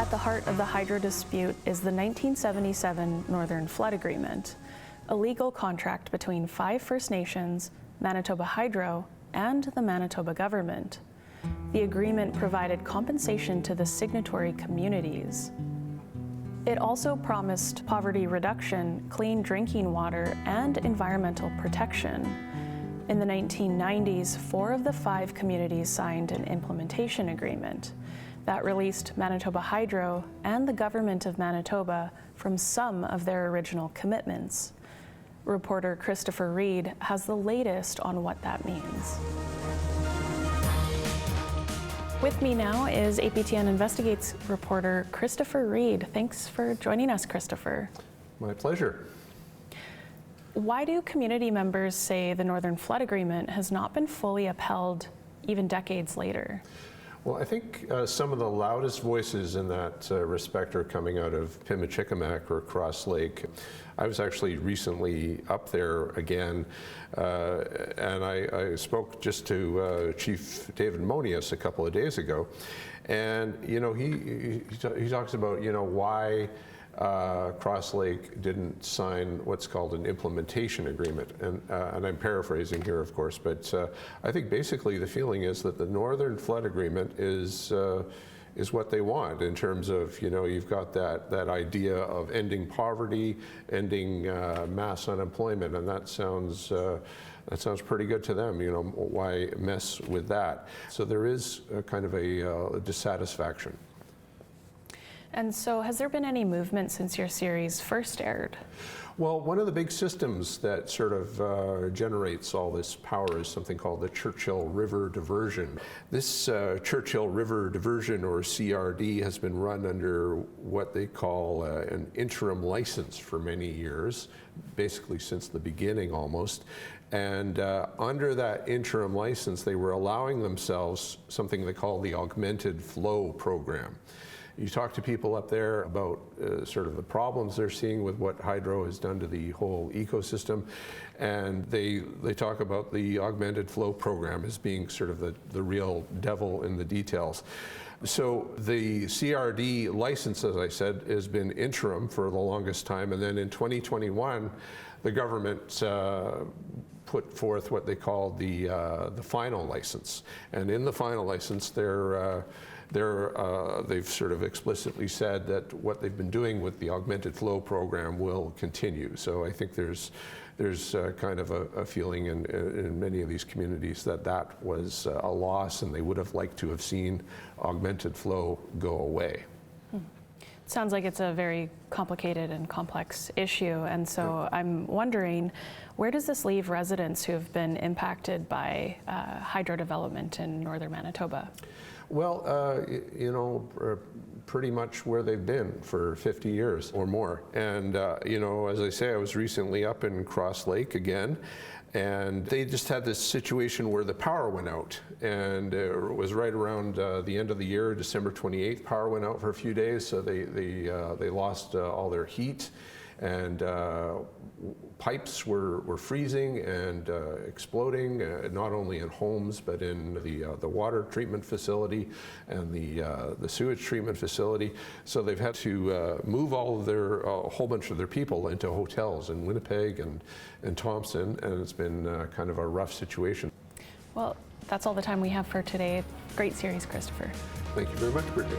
At the heart of the hydro dispute is the 1977 Northern Flood Agreement, a legal contract between 5 First Nations, Manitoba Hydro, and the Manitoba government. The agreement provided compensation to the signatory communities. It also promised poverty reduction, clean drinking water, and environmental protection. In the 1990s, 4 of the 5 communities signed an implementation agreement that released Manitoba Hydro and the government of Manitoba from some of their original commitments. Reporter Christopher Reed has the latest on what that means. With me now is APTN Investigates reporter Christopher Reed. Thanks for joining us, Christopher. My pleasure. Why do community members say the Northern Flood Agreement has not been fully upheld even decades later? Well, I think some of the loudest voices in that respect are coming out of Pimicikamak or Cross Lake. I was actually recently up there again, and I spoke just to Chief David Monius a couple of days ago, and he talks about why Cross Lake didn't sign what's called an implementation agreement, and I'm paraphrasing here, of course, but I think basically the feeling is that the Northern Flood Agreement is what they want in terms of you've got that idea of ending poverty, ending mass unemployment, and that sounds pretty good to them. Why mess with that? So there is a kind of a dissatisfaction. And so has there been any movement since your series first aired? Well, one of the big systems that sort of generates all this power is something called the Churchill River Diversion. This Churchill River Diversion, or CRD, has been run under what they call an interim license for many years, basically since the beginning almost. And under that interim license, they were allowing themselves something they call the augmented flow program. You talk to people up there about sort of the problems they're seeing with what hydro has done to the whole ecosystem, and they talk about the augmented flow program as being sort of the real devil in the details. So the CRD license, as I said, has been interim for the longest time, and then in 2021, the government put forth what they called the final license, and in the final license, they've sort of explicitly said that what they've been doing with the augmented flow program will continue. So I think there's kind of a feeling in many of these communities that was a loss, and they would have liked to have seen augmented flow go away. Sounds like it's a very complicated and complex issue, and so I'm wondering, where does this leave residents who have been impacted by hydro development in northern Manitoba? Well, pretty much where they've been for 50 years or more. And, as I say, I was recently up in Cross Lake again, and they just had this situation where the power went out, and it was right around the end of the year, December 28th, power went out for a few days, so they lost all their heat, and pipes were freezing and exploding, not only in homes but in the water treatment facility and the sewage treatment facility. So they've had to move all of a whole bunch of their people into hotels in Winnipeg and Thompson, and it's been kind of a rough situation. Well, that's all the time we have for today. Great series, Christopher. Thank you very much, Brittany.